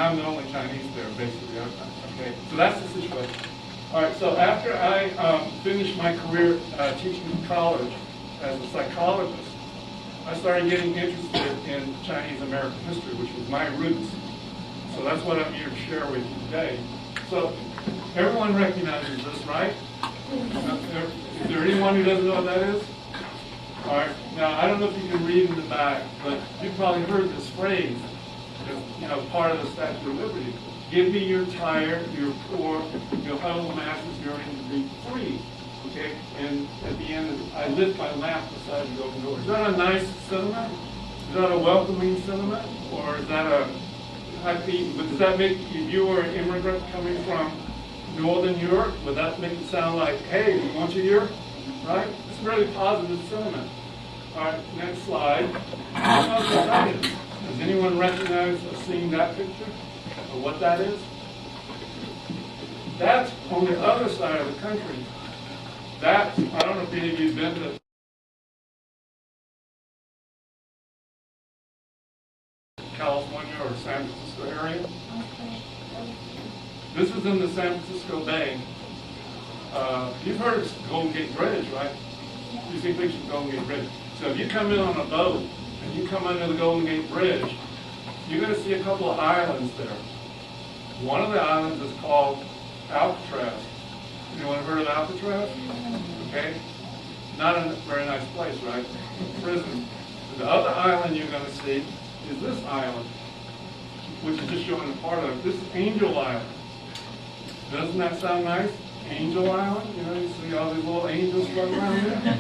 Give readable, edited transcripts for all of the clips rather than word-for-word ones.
I'm the only Chinese there, basically. Okay, so that's the situation. All right, so after I finished my career teaching in college as a psychologist, I started getting interested in Chinese American history, which was my roots. So that's what I'm here to share with you today. So everyone recognizes this, right? Is there anyone who doesn't know what that is? All right. Now, I don't know if you can read in the back, but you've probably heard this phrase, part of the Statue of Liberty. Give me your tired, your poor, your humble masses yearning to be free. Okay? And at the end, I lift my lamp beside the open door. Is that a nice sentiment? Is that a welcoming sentiment? Or is that a happy, but does that make, if you were an immigrant coming from Northern Europe, would that make it sound like, hey, we want you here? Right? It's a really positive sentiment. All right, next slide. I don't know what that is. Does anyone recognize or seeing that picture? Or what that is? That's on the other side of the country. That's, I don't know if any of you have been to California or San Francisco area. This is in the San Francisco Bay. You've heard of Golden Gate Bridge, right? You've seen pictures of Golden Gate Bridge. So if you come in on a boat and you come under the Golden Gate Bridge, you're going to see a couple of islands there. One of the islands is called Alcatraz. Anyone heard of Alcatraz? Okay. Not a very nice place, right? Prison. The other island you're going to see is this island, which is just showing a part of it. This is Angel Island. Doesn't that sound nice? Angel Island? You see all these little angels floating around there?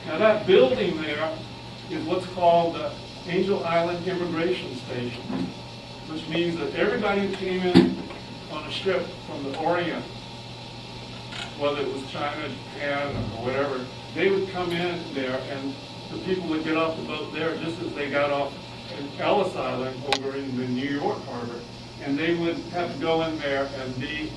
Now that building there is what's called the Angel Island Immigration Station, which means that everybody who came in on a ship from the Orient, whether it was China, Japan, or whatever, they would come in there, and the people would get off the boat there just as they got off at Ellis Island over in the New York harbor, and they would have to go in there and be,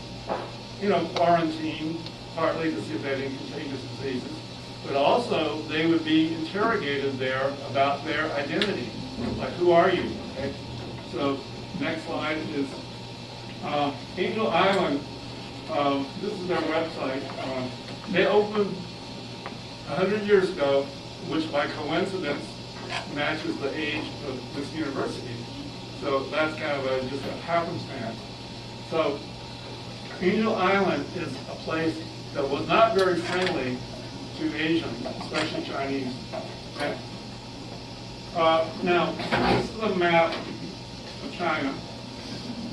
quarantined, partly to see if they had any contagious diseases, but also they would be interrogated there about their identity, like who are you? Okay? So next slide is Angel Island. This is their website. They opened 100 years ago, which by coincidence matches the age of this university. So that's kind of just a happenstance. So Angel Island is a place that was not very friendly to Asians, especially Chinese. Okay. Now, this is a map of China.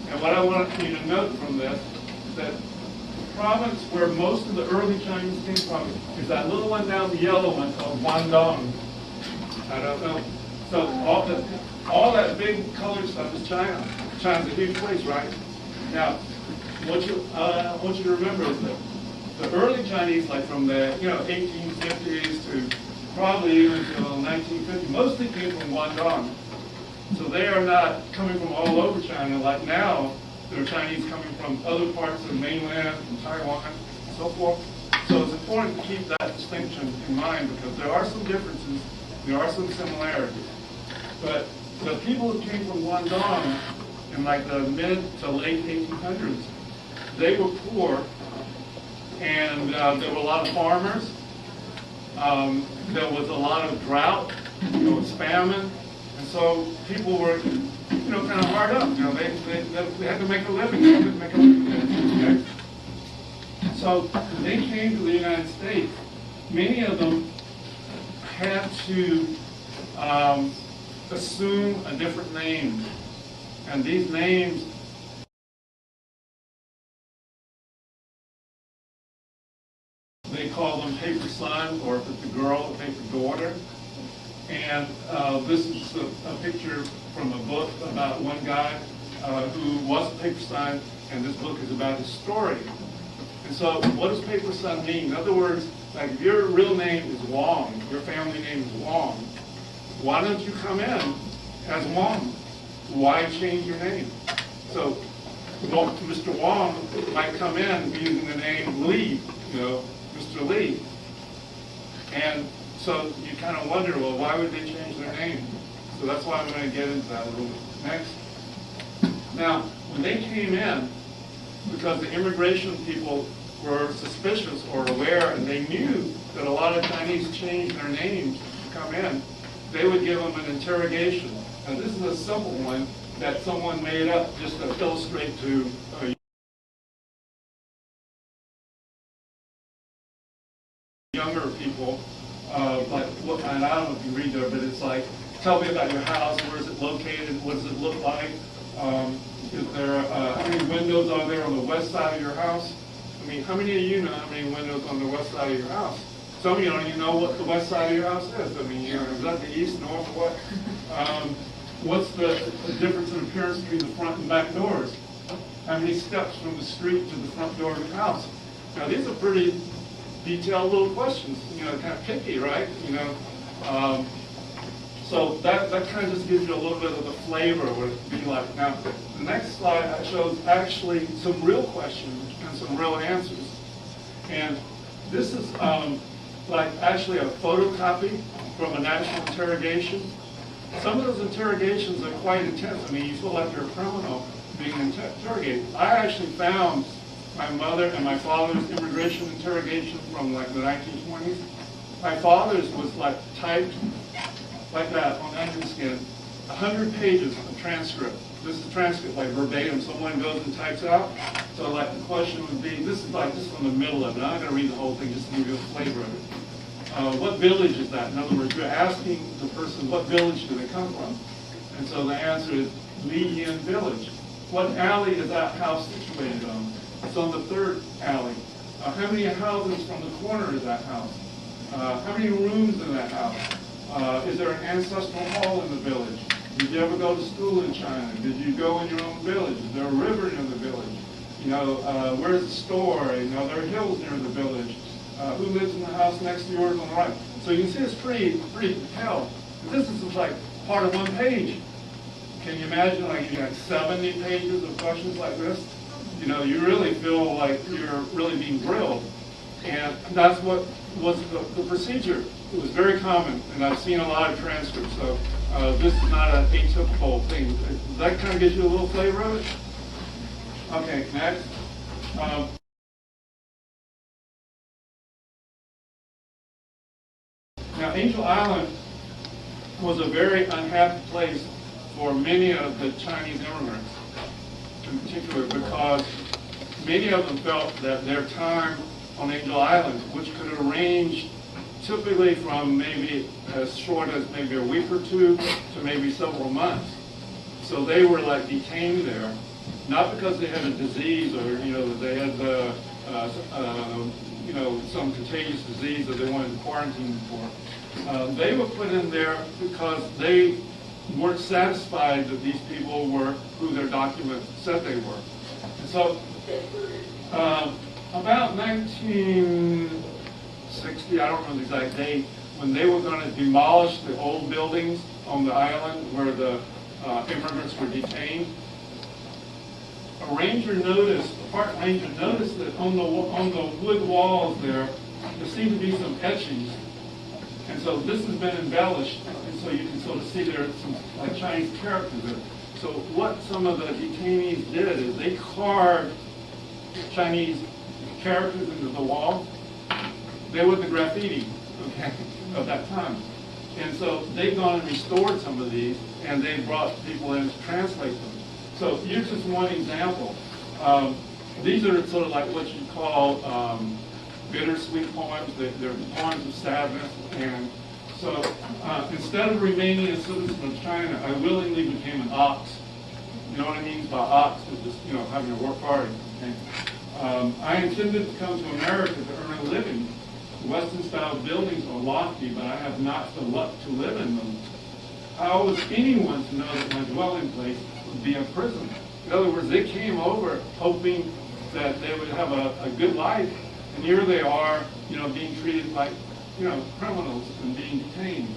And what I want you to note from this is that the province where most of the early Chinese came from is that little one down, the yellow one called Guangdong. I don't know. So all that big colored stuff is China. China's a huge place, right? Now, what I want you to remember is that the early Chinese, like from the 1850s to probably even until 1950, mostly came from Guangdong. So they are not coming from all over China like now. There are Chinese coming from other parts of the mainland, from Taiwan, and so forth. So it's important to keep that distinction in mind because there are some differences, there are some similarities. But the people who came from Guangdong in like the mid to late 1800s, they were poor, and there were a lot of farmers. There was a lot of drought, there was famine, and so people were, kind of hard up. They had to make a living. They couldn't make a living. Okay? So when they came to the United States, many of them had to assume a different name, and these names they call them paper son, or if it's a girl, a paper daughter. And this is a picture from a book about one guy who was a paper son, and this book is about his story. And so what does paper son mean? In other words, like if your real name is Wong, your family name is Wong, why don't you come in as Wong? Why change your name? So Mr. Wong might come in using the name Lee, Mr. Lee. And so you kind of wonder, well, why would they change their name? So that's why I'm going to get into that a little bit. Next. Now, when they came in, because the immigration people were suspicious or aware, and they knew that a lot of Chinese changed their names to come in, they would give them an interrogation. And this is a simple one that someone made up just to illustrate to younger people, like, and I don't know if you read there, but it's like, tell me about your house, where is it located, what does it look like, is there, how many windows are there on the west side of your house? I mean, how many of you know how many windows on the west side of your house? Some of you don't even know what the west side of your house is. I mean, you know, is that the east, north, or what? What's the difference in appearance between the front and back doors? How many steps from the street to the front door of the house? Now, these are pretty detailed little questions, you know, kind of picky, right? You know, so that kind of just gives you a little bit of the flavor of what it would be like. Now, the next slide shows actually some real questions and some real answers. And this is like actually a photocopy from a national interrogation. Some of those interrogations are quite intense. I mean, you feel like you're a criminal being interrogated. I actually found my mother and my father's immigration interrogation from like the 1920s. My father's was like typed like that on onion skin, 100 pages of transcript. This is transcript, like verbatim. Someone goes and types out. So like the question would be, this is like just from the middle of it. I'm not going to read the whole thing, just to give you a flavor of it. What village is that? In other words, you're asking the person, what village do they come from? And so the answer is Li Yin village. What alley is that house situated on? It's on the third alley. How many houses from the corner is that house? How many rooms in that house? Is there an ancestral hall in the village? Did you ever go to school in China? Did you go in your own village? Is there a river near the village? You know, where's the store? You know, there are hills near the village. Who lives in the house next to yours on the right? So you can see it's pretty detailed. This is like part of one page. Can you imagine like you got 70 pages of questions like this? You know, you really feel like you're really being grilled. And that's what was the procedure. It was very common, and I've seen a lot of transcripts, so this is not an atypical thing. That kind of gives you a little flavor of it? Okay, next. Now, Angel Island was a very unhappy place for many of the Chinese immigrants, in particular because many of them felt that their time on Angel Island, which could range typically from maybe as short as maybe a week or two to maybe several months. So they were like detained there, not because they had a disease or, you know, that they had you know, some contagious disease that they wanted to quarantine for. They were put in there because they weren't satisfied that these people were who their documents said they were. And so about 1960, I don't know the exact date, when they were going to demolish the old buildings on the island where the immigrants were detained, a park ranger noticed that on the wood walls there seemed to be some etchings. And so this has been embellished, and so you can sort of see there are some like Chinese characters there. So what some of the detainees did is they carved Chinese characters into the wall. They were the graffiti, okay, of that time. And so they've gone and restored some of these, and they brought people in to translate them. So here's just one example. These are sort of like what you call bittersweet poems. They're poems of sadness. And so instead of remaining a citizen of China, I willingly became an ox. You know what I mean by ox? Is just, you know, having to work hard. Okay? I intended to come to America to earn a living. Western-style buildings are lofty, but I have not the luck to live in them. How was anyone to know that my dwelling place would be a prison? In other words, they came over hoping that they would have a good life, and here they are, you know, being treated like, you know, criminals and being detained.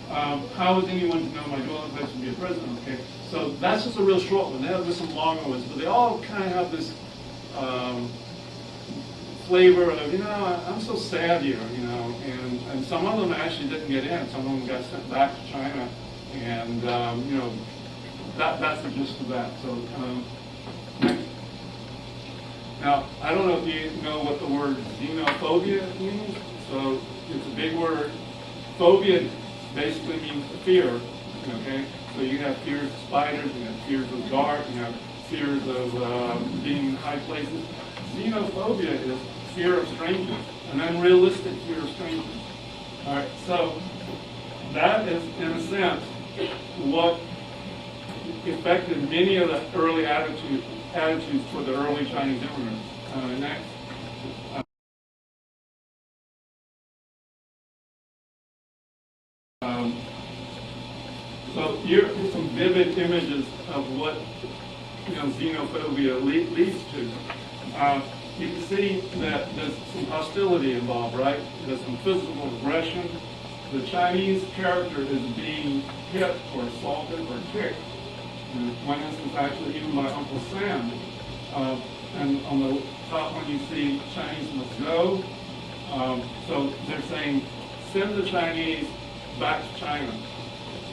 How was anyone to know my dwelling place would be a prison? Okay, so that's just a real short one. There's some longer ones, but they all kind of have this flavor of, you know, I'm so sad here, you know, and some of them actually didn't get in. Some of them got sent back to China, and, you know, that's the gist of that. So next. Now, I don't know if you know what the word xenophobia means. So it's a big word. Phobia basically means fear. Okay, so you have fears of spiders, you have fears of dark, you have fears of being in high places. Xenophobia is fear of strangers, an unrealistic fear of strangers. All right, so that is, in a sense, what affected many of the early attitudes for the early Chinese immigrants. Next. So here are some vivid images of what xenophobia leads to. You can see that there's some hostility involved, right? There's some physical aggression. The Chinese character is being hit or assaulted or kicked. In one instance, actually, even by Uncle Sam. And on the top one, you see Chinese must go. So they're saying, send the Chinese back to China.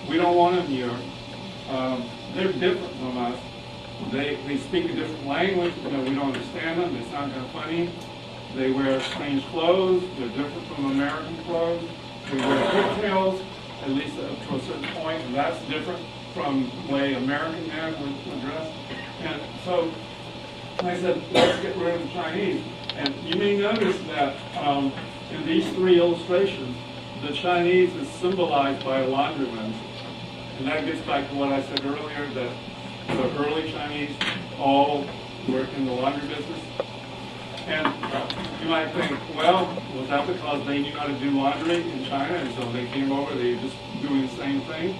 We don't want them here. They're different from us. They speak a different language. We don't understand them. They sound kind of funny. They wear strange clothes. They're different from American clothes. They wear pigtails, at least up to a certain point, and that's different from the way American men would dress. And so I said, let's get rid of the Chinese. And you may notice that in these three illustrations, the Chinese is symbolized by a laundryman. And that gets back to what I said earlier, that the early Chinese all were in the laundry business. And you might think, well, was that because they knew how to do laundry in China, and so they came over, they were just doing the same thing?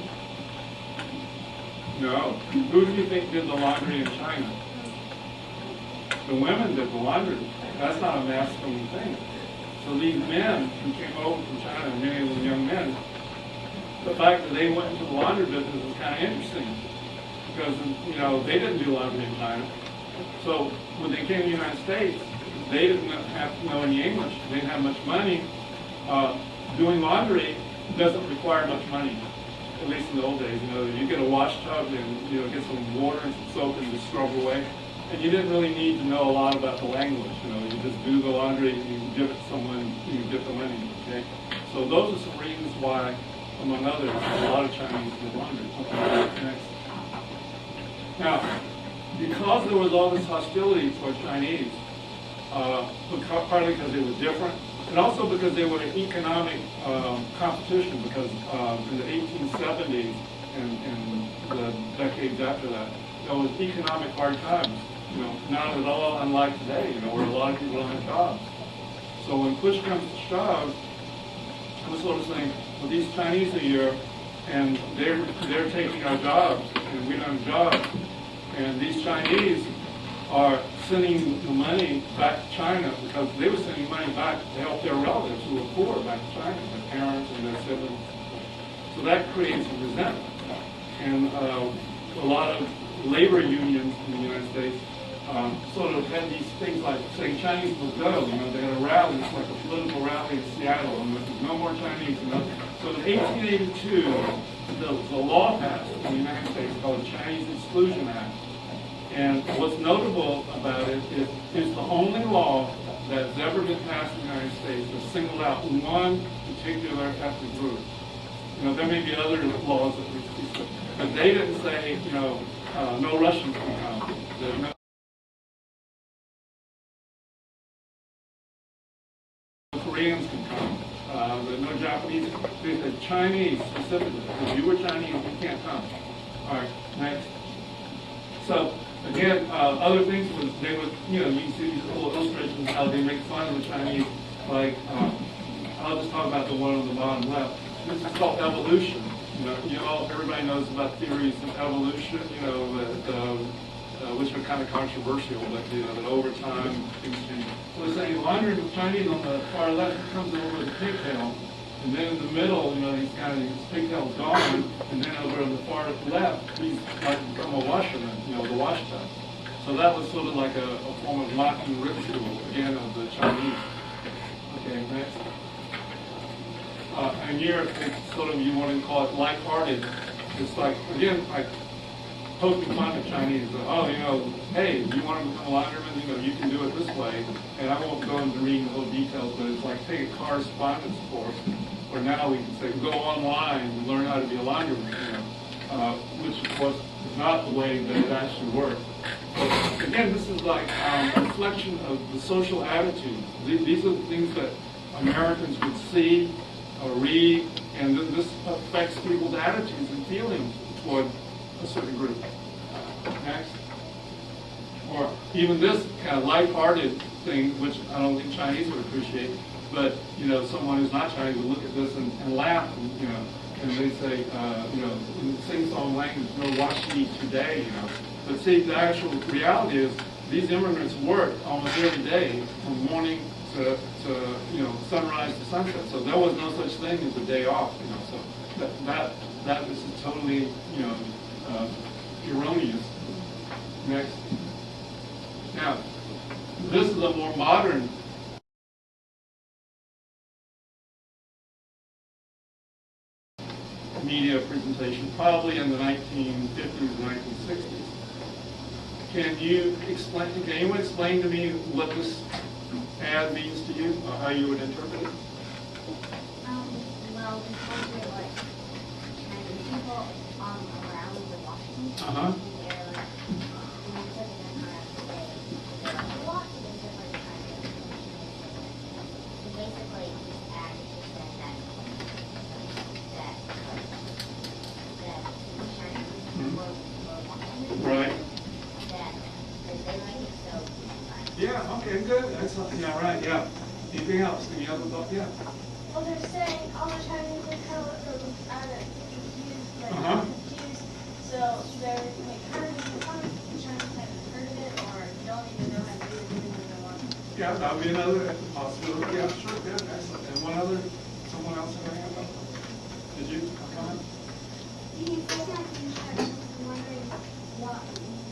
No. Who do you think did the laundry in China? The women did the laundry. That's not a masculine thing. So these men who came over from China, many of them young men, the fact that they went into the laundry business is kind of interesting, because they didn't do laundry in China. So when they came to the United States, they didn't have to know any English. They didn't have much money. Doing laundry doesn't require much money, at least in the old days. You get a wash tub and get some water and some soap and just scrub away. And you didn't really need to know a lot about the language. You just do the laundry, you give it to someone, you get the money. Okay. So those are some reasons why, among others, a lot of Chinese did laundry. Okay. Next. Now, because there was all this hostility toward Chinese, partly because they were different, and also because they were in economic competition, because in the 1870s and the decades after that, there was economic hard times, not at all unlike today, where a lot of people don't have jobs. So when push comes to shove, I was sort of saying, well, these Chinese are here, and they're taking our jobs, and we don't have jobs. And these Chinese are sending the money back to China because they were sending money back to help their relatives who were poor back to China, their parents and their siblings. So that creates a resentment. And a lot of labor unions in the United States sort of had these things like saying Chinese will go. They had a rally, it's like a political rally in Seattle, and there's no more Chinese. So in 1882, there was a law passed in the United States called the Chinese Exclusion Act. And what's notable about it is it's the only law that's ever been passed in the United States that singled out one particular ethnic group. There may be other laws that we, but they didn't say, no Russians can come. No Koreans can come. No Japanese. They said Chinese specifically. If you were Chinese, you can't come. All right, next. So again, other things was they would, you can see these little illustrations how they make fun of the Chinese. Like, I'll just talk about the one on the bottom left. This is called evolution. Everybody knows about theories of evolution. Which are kind of controversial, but that over time things change. So they're saying laundry with Chinese on the far left comes over with a pigtail, and then in the middle, these pigtails gone, and then over on the far left, he's like become a washerman, the wash tub. So that was sort of like a form of mocking ridicule again of the Chinese. Okay, next. And here, it's sort of, you want to call it lighthearted. It's like, again, like poking fun at Chinese. Oh, hey, you want to become a laundryman? You can do it this way. And I won't go into reading the little details, but it's like take a correspondence course, where now we can say go online and learn how to be a laundryman. Which of course is not the way that it actually works. But again, this is like a reflection of the social attitudes. These are the things that Americans would see or read, and this affects people's attitudes and feelings toward a certain group. Next. Or even this kind of lighthearted thing, which I don't think Chinese would appreciate, but someone who's not Chinese would look at this and laugh, and they say, in sing-song language, no washi today, But see, the actual reality is these immigrants work almost every day from morning to sunrise to sunset. So there was no such thing as a day off, So that is totally, erroneous. Next. Now, this is a more modern media presentation, probably in the 1950s, 1960s. Can anyone explain to me what this ad means to you, or how you would interpret it? Well, because they're like Chinese people around the Washington, Uh-huh. they're like, most of them are they're like, what is it for the Chinese? So basically, this ad just said that the Chinese were Washington. Right. That they like it so much. Yeah, okay, good. Excellent. Yeah, right, yeah. Anything else? Any other thought? Yeah. Well, they're saying all the Chinese are kind of confused, confused. So they're kind of making fun of the Chinese haven't heard of it or don't even know how to do it, even though they want to. Yeah, that would be another possibility. Yeah, sure, good, excellent. And someone else have a hand up? Did you comment? You guys have to instructions wondering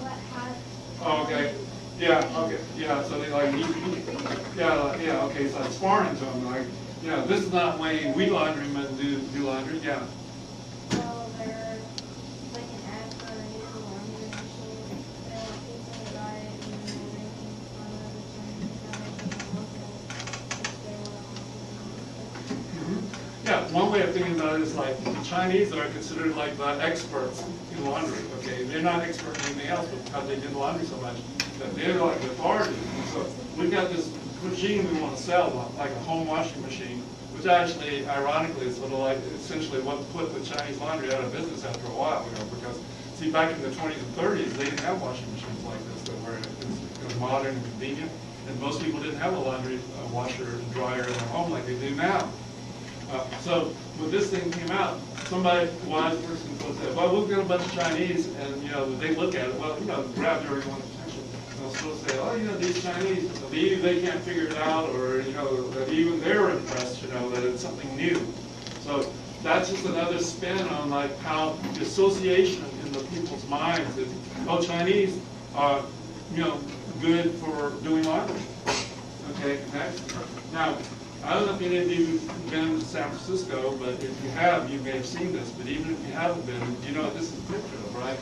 what has. Oh, okay. Yeah, okay. Yeah, so they like, yeah, okay, so it's foreign to them, like, this is not the way we laundrymen do laundry, yeah. So they're like an ad for a new laundry machine. They want people to buy it and then they're making fun of the Chinese how they want to. Yeah, one way of thinking about it is like the Chinese are considered like the experts in laundry, okay? They're not expert in anything else, but because they did laundry so much, that they're like the authority. And so we've got this machine we want to sell, like a home washing machine, which actually, ironically, is sort of like essentially what put the Chinese laundry out of business after a while, because, see, back in the 20s and 30s, they didn't have washing machines like this that were modern and convenient, and most people didn't have a laundry washer and dryer in their home like they do now. So when this thing came out, somebody, wise person, said, well, we'll get a bunch of Chinese, and they look at it, well, grabbed everyone's attention. They'll still say, oh, these Chinese, they can't figure it out, or that even they're impressed, that it's something new. So that's just another spin on like how the association in the people's minds is, oh, Chinese are, good for doing laundry. Okay, next. Now, I don't know if any of you have been to San Francisco, but if you have, you may have seen this. But even if you haven't been, you know what this is a picture of, right?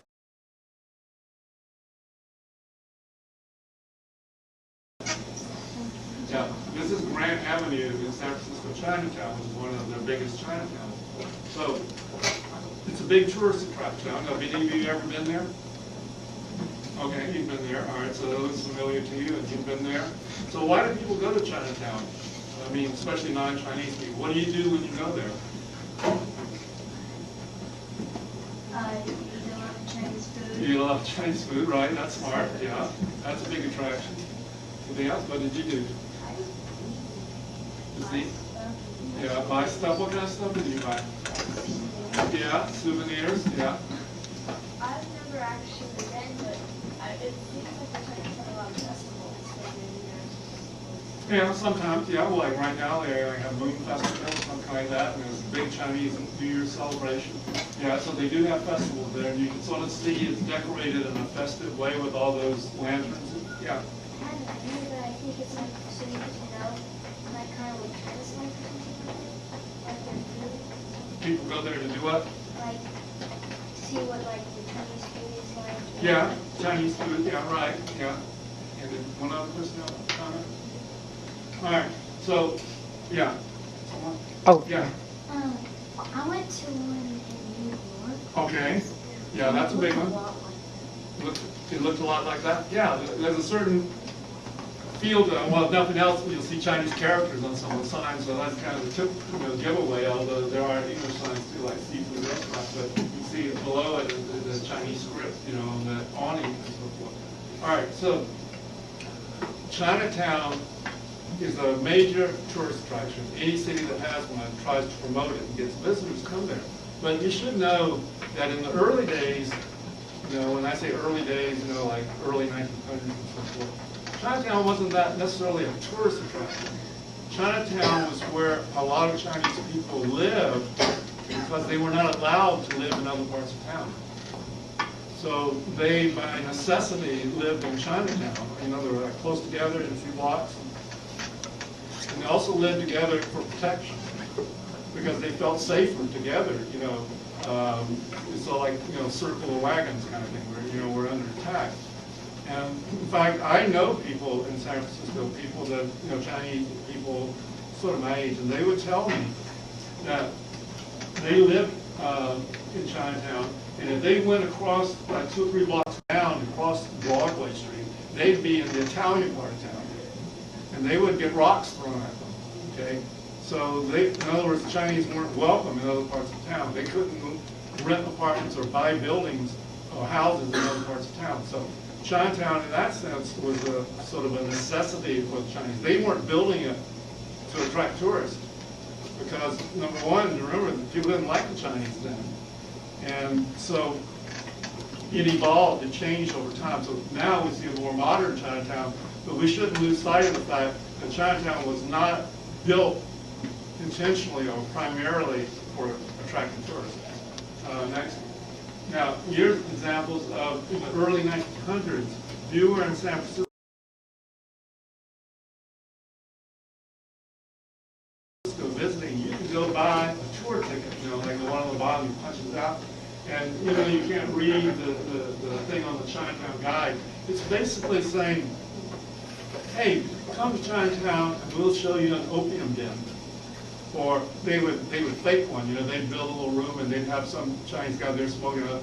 Yeah, this is Grant Avenue in San Francisco, Chinatown, which is one of their biggest Chinatowns. So it's a big tourist attraction. I don't know, have any of you ever been there? Okay, you've been there. All right, so that looks familiar to you, and you've been there. So why do people go to Chinatown? I mean, especially non-Chinese people. What do you do when you go there? You eat a lot of Chinese food. You eat a lot of Chinese food, right? That's smart, yeah. That's a big attraction. Anything else? What did you do? Just eat? Yeah, buy stuff. What kind of stuff did you buy? Yeah, souvenirs, yeah. I've never actually been, but it seems like they're trying to put a lot of festivals. So maybe Yeah, sometimes, yeah. Well, like right now, they have Moon Festival or something like that, and there's a big Chinese New Year's celebration. Yeah, so they do have festivals there, and you can sort of see it's decorated in a festive way with all those lanterns. Yeah. I know that I think it's like, so you know, like kind of like tennis like or something like their food. People go there to do what? Like, see what like the Chinese food is like. Yeah, Chinese food, yeah, right, yeah. And then one other person have a comment? All right, so, yeah. Someone? Oh. Yeah, I went to one in New York. okay. Yeah, that's a big It looked one. lot like that. It looked a lot like that? Yeah, there's a certain field, well, if nothing else, you'll see Chinese characters on some of the signs, so that's kind of a tip, giveaway, although there are English signs too, like seafood restaurants, but you see below it the Chinese script, on the awning and so forth. All right, so Chinatown is a major tourist attraction. Any city that has one tries to promote it and gets visitors come there. But you should know that in the early days, when I say early days, like early 1900s and so forth, Chinatown wasn't that necessarily a tourist attraction. Chinatown was where a lot of Chinese people lived because they were not allowed to live in other parts of town. So they, by necessity, lived in Chinatown. They were close together in a few blocks. And they also lived together for protection because they felt safer together, It's all like, circle of wagons kind of thing where, we're under attack. And in fact, I know people in San Francisco, people that, Chinese people sort of my age, and they would tell me that they lived in Chinatown, and if they went across like 2 or 3 blocks down, across Broadway Street, they'd be in the Italian part of town, and they would get rocks thrown at them, okay? So in other words, the Chinese weren't welcome in other parts of town. They couldn't rent apartments or buy buildings or houses in other parts of town. So Chinatown, in that sense, was a sort of a necessity for the Chinese. They weren't building it to attract tourists because, number one, remember, people didn't like the Chinese then. And so it evolved, it changed over time. So now we see a more modern Chinatown, but we shouldn't lose sight of the fact that Chinatown was not built intentionally or primarily for attracting tourists. Next. Now, here's examples of, in the early 1900s, if you were in San Francisco visiting, you could go buy a tour ticket, like the one on the bottom, you punch it out, and, you can't read the thing on the Chinatown guide. It's basically saying, hey, come to Chinatown and we'll show you an opium den. Or they would fake one, they'd build a little room and they'd have some Chinese guy there smoking a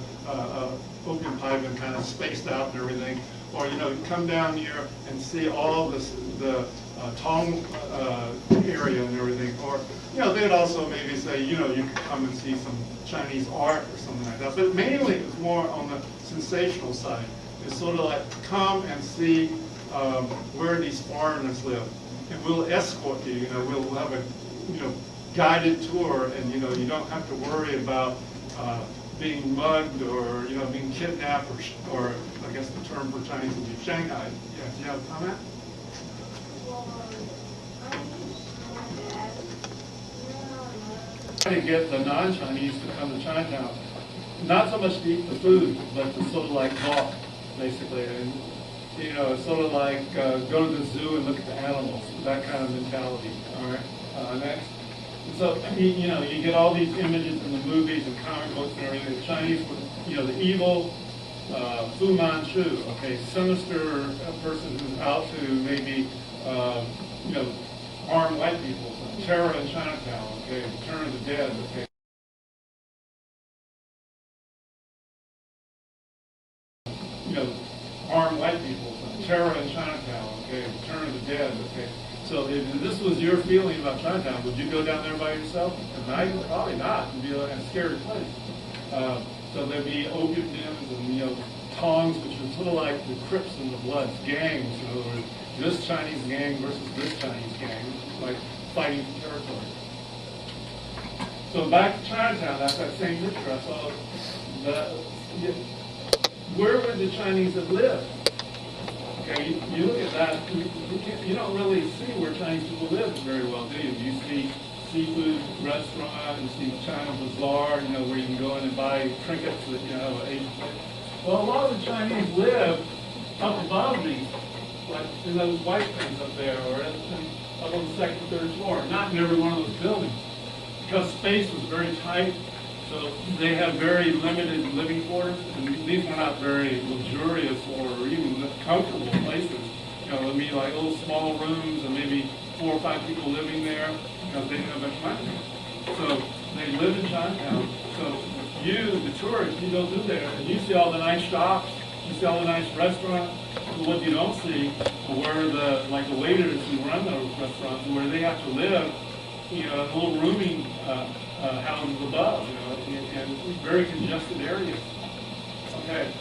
opium pipe and kind of spaced out and everything. Or, come down here and see all this, the Tong area and everything. Or, they'd also maybe say, you could come and see some Chinese art or something like that. But mainly it's more on the sensational side. It's sort of like, come and see where these foreigners live. And we'll escort you, we'll have a guided tour, and you don't have to worry about being mugged or being kidnapped or I guess the term for Chinese would be Shanghai. Yeah, do you have a comment? To get the non-Chinese to come to Chinatown, not so much to eat the food, but to sort of like walk, basically, and it's sort of like go to the zoo and look at the animals, that kind of mentality. All right. Next. So, you get all these images in the movies and comic books and everything. The Chinese were, the evil Fu Manchu, okay, sinister person who's out to maybe, harm white people. Terror in Chinatown, okay, Return of the Dead, okay. Harm white people. Terror in Chinatown, okay, Return of the Dead, okay. So if this was your feeling about Chinatown, would you go down there by yourself at night? Probably not. It'd be a scary place. So there'd be opium dens and tongs, which are sort of like the Crips and the Bloods, gangs. In other words, this Chinese gang versus this Chinese gang, like fighting for territory. So back to Chinatown, that's that same picture. I saw where would the Chinese have lived? Okay, you look at that, you don't really see where Chinese people live very well, do you? You see seafood restaurant, you see China Bazaar, where you can go in and buy trinkets that, Asian place. Well, a lot of the Chinese live up above these, like in those white things up there, or up on the second, third floor, not in every one of those buildings. Because space was very tight, So they have very limited living quarters, and these were not very luxurious or even comfortable places. You know, I mean, like little small rooms and maybe 4 or 5 people living there because they didn't have much money. So they live in Chinatown. So you, the tourist, you go through there and you see all the nice shops, you see all the nice restaurants. But what you don't see are where the waiters who run those restaurants, where they have to live, you know, in little rooming houses above, you know, in very congested areas. Okay.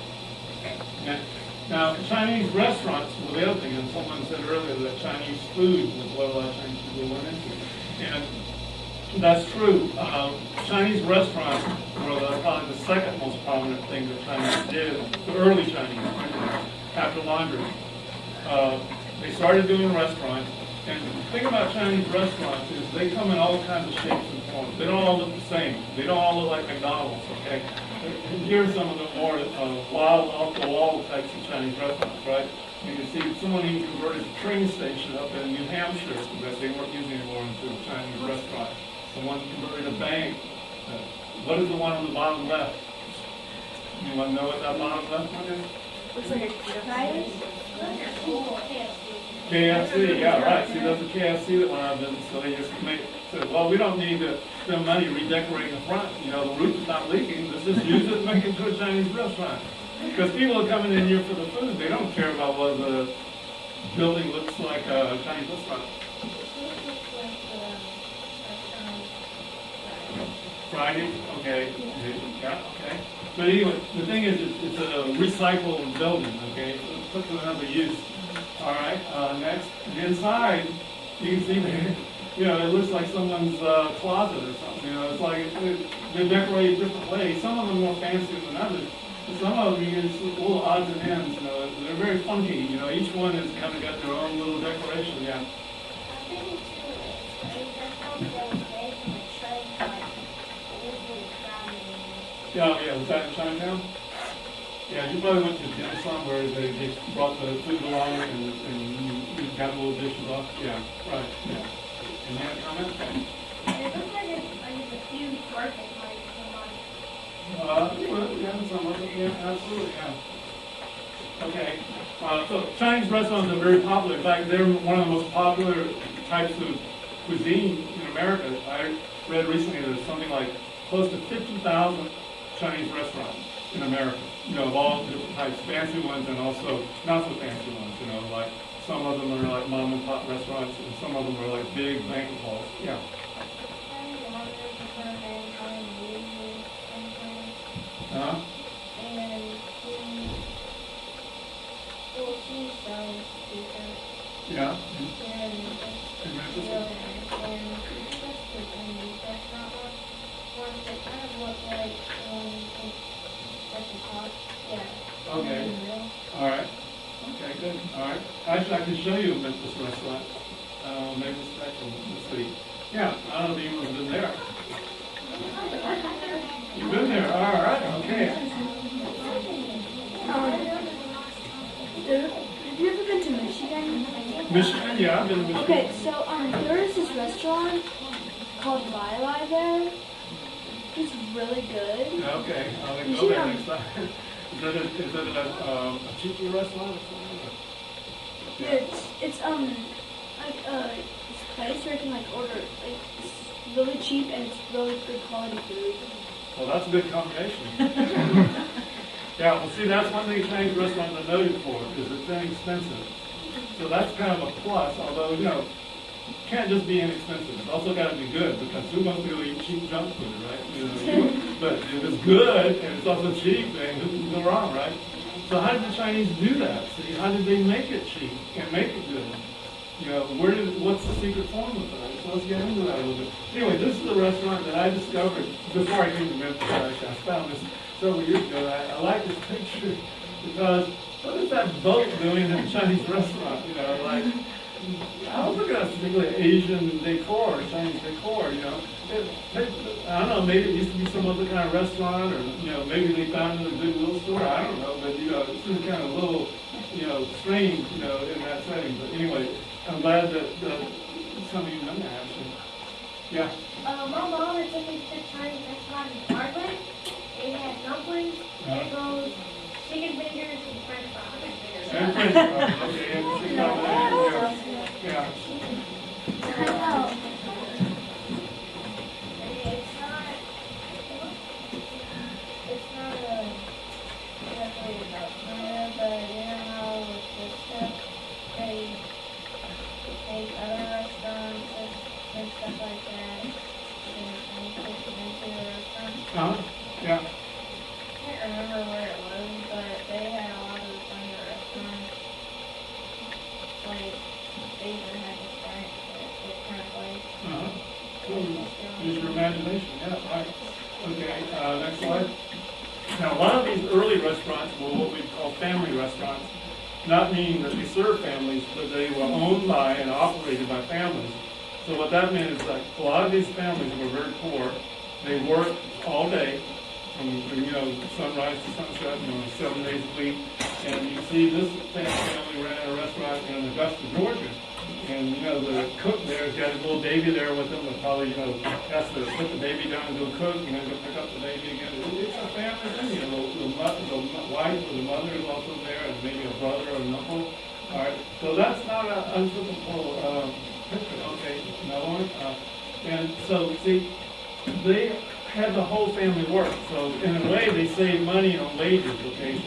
Now, Chinese restaurants, well, the other thing, and someone said earlier that Chinese food was what a lot of Chinese people went into. And that's true. Chinese restaurants were probably the second most prominent thing that Chinese did, the early Chinese, after laundry. They started doing restaurants. And the thing about Chinese restaurants is they come in all kinds of shapes and forms. They don't all look the same. They don't all look like McDonald's, okay? And here's some of the more wild, off-the-wall types of Chinese restaurants, right? You can see someone even converted a train station up in New Hampshire that they weren't using anymore into a Chinese restaurant. Someone converted a bank. What is the one on the bottom left? Anyone know what that bottom left one is? Looks like a KFC, yeah, right. See, there's a KFC that went out of business, so they just said, well, we don't need to spend money redecorating the front. You know, the roof is not leaking. Let's just use it and make it to a Chinese restaurant. Because people are coming in here for the food. They don't care about what the building looks like a Chinese restaurant. Friday? Okay. Yeah, okay. But anyway, the thing is, it's a recycled building, okay? So it's put to another use. All right, next. Inside, you can see that, you know, it looks like someone's closet or something. You know, it's like they're decorated different ways. Some of them more fancy than others. But some of them, you get little odds and ends, you know. They're very funky, you know. Each one has kind of got their own little decoration, yeah. Yeah, was that in Chinatown? Yeah, you probably went to dinner somewhere where they brought the food along and you got little dishes off. Yeah, right, yeah. Any other comment? It looks like it's a few birthday parties going on. Well, yeah, some of it, yeah, absolutely, yeah. Okay, so Chinese restaurants are very popular. In fact, they're one of the most popular types of cuisine in America. I read recently there's something like close to 50,000 Chinese restaurants in America, you know, of all different types, fancy ones and also not so fancy ones, you know, like some of them are like mom and pop restaurants and some of them are like big banquet halls. Yeah. Uh-huh. Yeah. In Memphis. Okay. All right. Okay, good. All right. Actually, I can show you a Memphis restaurant. Maybe it's actually, let's see. Yeah, I don't know if anyone's been there. You've been there. All right. Okay. Have you ever been to Michigan? Michigan? Yeah, I've been to Michigan. Okay, so there is this restaurant called Lili there. It's really good. Okay, I'll go there next time. Is that a cheapy restaurant or something? Yeah. It's like this place where you can like order like it's really cheap and it's really good quality food. Well, that's a good combination. Yeah, well, see, that's one thing Chinese restaurants are noted for, is it's inexpensive. So that's kind of a plus, although, you know, it can't just be inexpensive. It's also got to be good, because who wants to go eat cheap junk food, right? You know, but if it's good and it's also cheap, then who can go wrong, right? So how did the Chinese do that? See, how did they make it cheap and make it good? You know, what's the secret formula for that? So let's get into that a little bit. Anyway, this is a restaurant that I discovered before I came to Memphis. Actually, I found this several years ago. I like this picture because what is that boat doing in a Chinese restaurant? You know, like, I was looking at particularly Asian decor, Chinese decor, you know. I don't know, maybe it used to be some other kind of restaurant, or, you know, maybe they found it in a Goodwill store, I don't know, but, you know, it seems kind of a little, you know, strange, you know, in that setting. But anyway, I'm glad that some of you know that, actually. Yeah. My mom had took me to Chinese restaurant in Parkland. It goes chicken fingers and french fries. And French fries, okay, and it's a combination, yeah. I know. It's not exactly about China, but you know how with the stuff they take other restaurants and stuff like that and take it into a restaurant. Yeah. I can't remember where it was, but they had a lot of the China restaurants. Like, they even had this French, this kind of place. Cool. Use your imagination, yeah, right. Okay, next slide. Now, a lot of these early restaurants were what we call family restaurants, not meaning that they served families, but they were owned by and operated by families. So what that meant is that a lot of these families were very poor. They worked all day, from sunrise to sunset, 7 days a week. And you see this family ran a restaurant in Augusta, Georgia. And the cook there's got his little baby there with him, and probably has to put the baby down and go cook, and then go pick up the baby again. It's a family thing. The wife or the mother is also there, and maybe a brother or an uncle. All right, so that's not an untypical picture. Okay, another one. And so see, they had the whole family work. So in a way, they saved money on wages. Okay,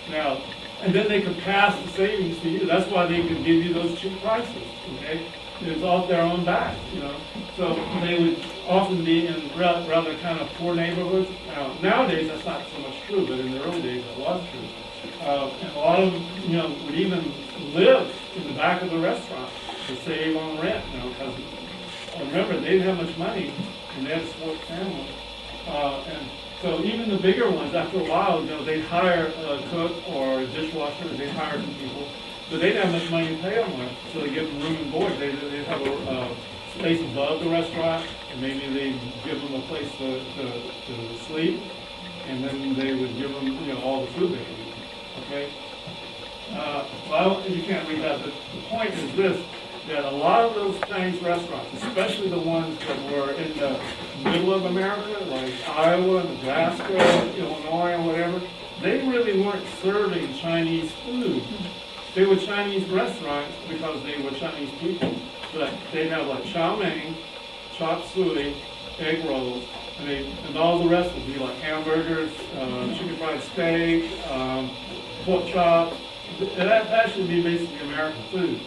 now. And then they could pass the savings to you. That's why they could give you those cheap prices, okay? It's off their own back, So they would often be in rather kind of poor neighborhoods. Nowadays, that's not so much true, but in the early days, it was true. And a lot of them, would even live in the back of the restaurant to save on rent, because remember, they didn't have much money, and they had to support the family. And so even the bigger ones, after a while, they'd hire a cook or a dishwasher, they'd hire some people, but they didn't have much money to pay them with, so they give them room and board. They'd have a space above the restaurant, and maybe they'd give them a place to sleep, and then they would give them, all the food they could eat, okay? Well, you can't read that, but the point is this, that a lot of those Chinese restaurants, especially the ones that were in the middle of America, like Iowa, Nebraska, Illinois, or whatever, they really weren't serving Chinese food. They were Chinese restaurants because they were Chinese people. But they'd have like chow mein, chop suey, egg rolls, and all the rest would be like hamburgers, chicken fried steak, pork chops. That should be basically American food.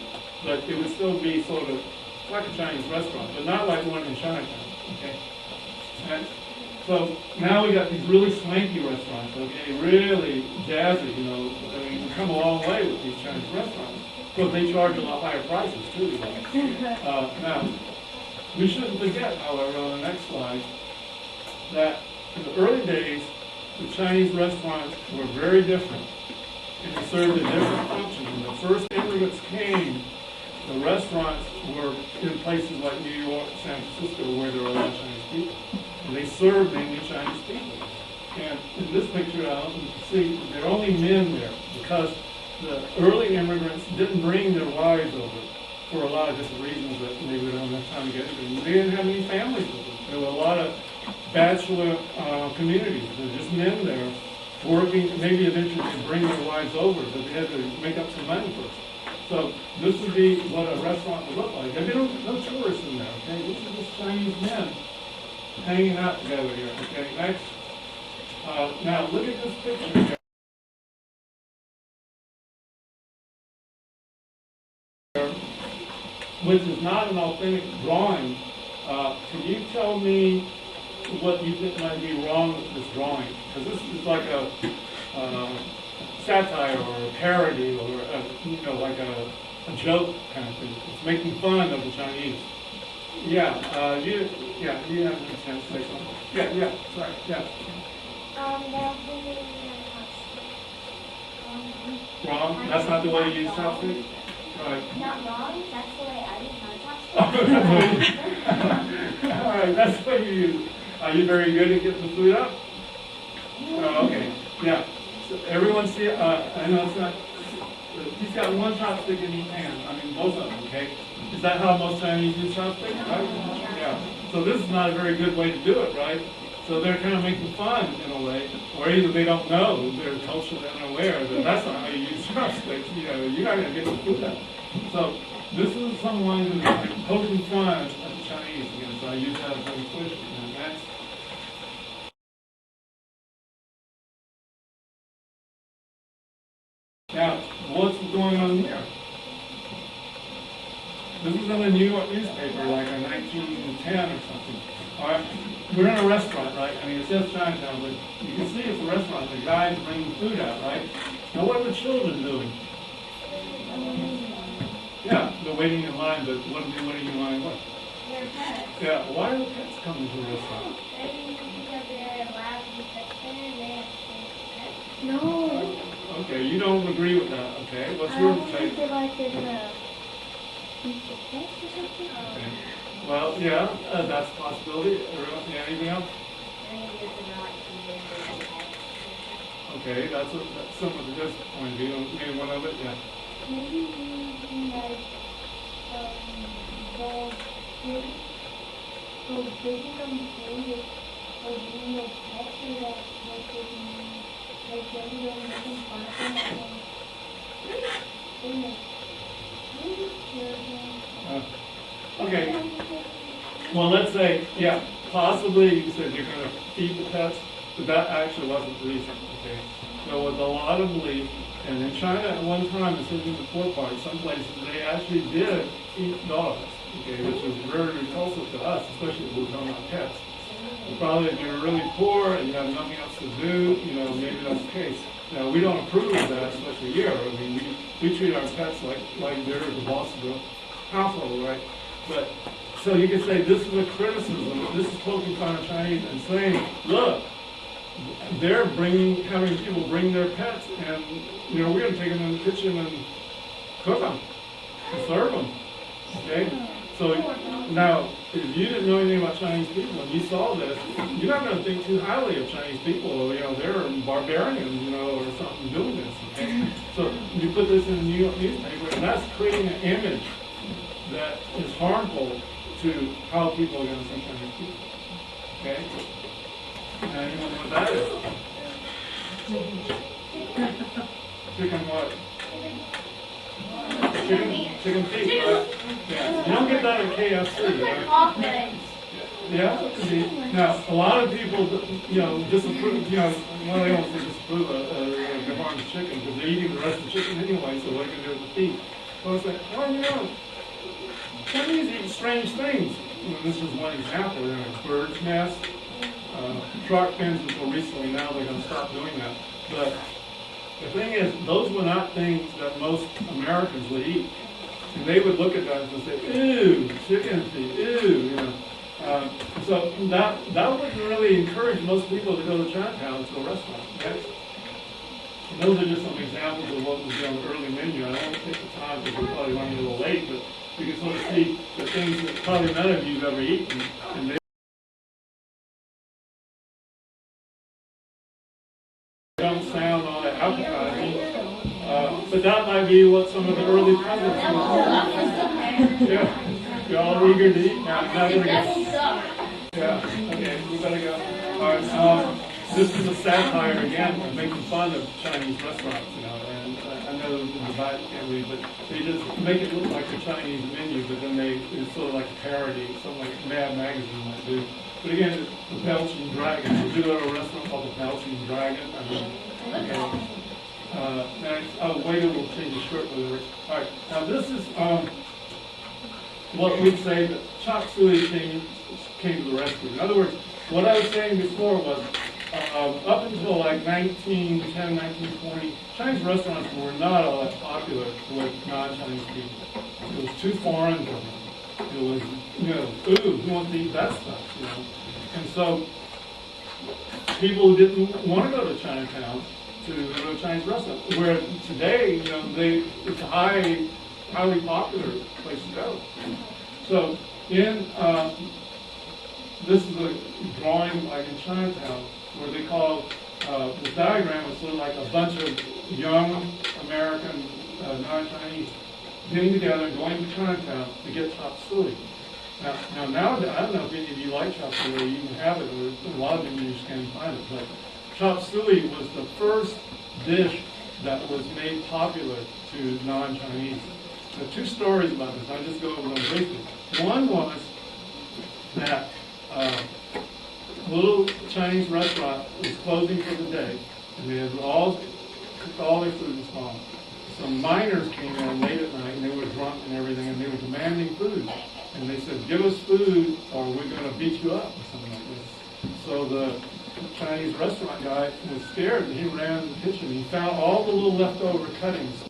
But it would still be sort of like a Chinese restaurant, but not like one in Chinatown, okay? And so now we got these really swanky restaurants, okay, really jazzy, you can come a long way with these Chinese restaurants. Because they charge a lot higher prices too. Now, we shouldn't forget, however, on the next slide, that in the early days, the Chinese restaurants were very different, and they served a different function. When the first immigrants came, the restaurants were in places like New York, San Francisco, where there were a lot of Chinese people. And they served mainly Chinese people. And in this picture, you can see there are only men there because the early immigrants didn't bring their wives over for a lot of different reasons that maybe we don't have time to get into. They didn't have any families with them. There were a lot of bachelor communities. There were just men there working, maybe eventually to bring their wives over, but they had to make up some money first. So this would be what a restaurant would look like. There'd be no tourists in there, okay? This is just Chinese men hanging out together here, okay? Next. Now look at this picture here. Which is not an authentic drawing. Can you tell me what you think might be wrong with this drawing? Because this is like a satire or a parody or like a joke kind of thing. It's making fun of the Chinese. You have a chance to say something. Sorry. Wrong? That's not the way you use chopstick? Right. Not wrong, that's the way I use my chopstick. All right, that's what you use. Are you very good at getting the food up? Oh, okay. Yeah. So everyone see, I know it's not, he's got one chopstick in each hand. I mean, both of them, okay? Is that how most Chinese use chopsticks, right? Yeah. So this is not a very good way to do it, right? So they're kind of making fun in a way, or either they don't know, they're culturally unaware that that's not how you use chopsticks. You know, you're not going to get the food out. So this is someone who's like poking fun at the Chinese again. So I use that as an illustration. And that's now, what's going on here? This is in a New York newspaper, like in 1910 or something. All right, we're in a restaurant, right? I mean, it says Chinatown, but you can see it's a restaurant. The guy's bringing food out, right? Now, what are the children doing? Yeah, they're waiting in line, but what are they waiting in line with? Their pets. Yeah, why are the pets coming to the restaurant? Maybe because they're allowed to be pets there, they have to pets. No. Okay, you don't agree with that, okay? What's I your don't think take? they're like they're gonna eat the pets or something. Okay. Well, yeah, that's a possibility. Anything else? Maybe if they're not eating their pets. Okay, that's somewhat of this point of view. Maybe one of it, yeah. Maybe using like those big computers or using those pets so that they can like everyone making fun of them and then Okay. Well, let's say, yeah, possibly you said you're going to feed the pets, but that actually wasn't the reason, okay? There was a lot of belief, and in China at one time, especially in the poor part, some places, they actually did eat dogs, okay, which was very repulsive to us, especially if we were talking about pets. And probably if you're really poor and you have nothing else to do, you know, maybe that's the case. Now, we don't approve of that, especially here. I mean, we treat our pets like they're the boss of the household, right? But, so you can say this is a criticism, this is poking fun at Chinese and saying, look, they're having people bring their pets and, you know, we're going to take them in the kitchen and cook them and serve them, okay? So now, if you didn't know anything about Chinese people and you saw this, you're not going to think too highly of Chinese people. You know, they're barbarians, you know, or something doing this. Okay? So you put this in the New York newspaper, and that's creating an image that is harmful to how people are going to see Chinese people. Okay? Now you know what that is? Chicken what? Chicken feet, right? Yeah. You don't get that at KFC, right? Yeah, it could be. Now, a lot of people, you know, disapprove, you know, well, they don't disapprove of the harm of chicken because they're eating the rest of the chicken anyway, so what are they going to do with the feet? So it's like, well, you know, Chinese eat strange things. You know, this is one example. There are birds' nests, shark fins until recently. Now they're going to stop doing that. But the thing is, those were not things that most Americans would eat. And they would look at that and say, ew, chicken feet, ew, you know. So that wouldn't really encourage most people to go to Chinatown to a restaurant. Okay? And those are just some examples of what was on the early menu. I won't take the time because we're probably running a little late, but you can sort of see the things that probably none of you have ever eaten. And they don't sound all that appetizing, but that might be what some of the early presidents would. Yeah. You're all eager to eat now. Now we're gonna go. Yeah, okay, we better go. All right, this is a satire again, of making fun of Chinese restaurants, you know, and I know in the Bible you can't read, but they just make it look like a Chinese menu, but then it's sort of like a parody, something like Mad Magazine might do. But again, it's the Belching Dragon. Did you go to a restaurant called the Belching Dragon? I mean, okay. Next, waiter will change his shirt with it. All right, now this is what we'd say that Chop Suey came to the rescue. In other words, what I was saying before was up until like 1910, 1920, Chinese restaurants were not all that popular with non-Chinese people. It was too foreign to them. It was, you know, ooh, who wants to eat that stuff, you know? And so people didn't want to go to Chinatown to go to a Chinese restaurant. Where today, you know, it's a highly popular place to go. So in this is a drawing like in Chinatown where they call the diagram was sort of like a bunch of young American non-Chinese getting together and going to Chinatown to get chop suey. Now nowadays, I don't know if any of you like Chop Suey, or you even have it, or a lot of them you just can't find it, but Chop Suey was the first dish that was made popular to non-Chinese. There are two stories about this. I'll just go over them briefly. One was that a little Chinese restaurant was closing for the day, and they had cooked all their food was gone. Some miners came in late at night, and they were drunk and everything, and they were demanding food. And they said, "Give us food, or we're going to beat you up," or something like this. So the Chinese restaurant guy was scared, and he ran to the kitchen. He found all the little leftover cuttings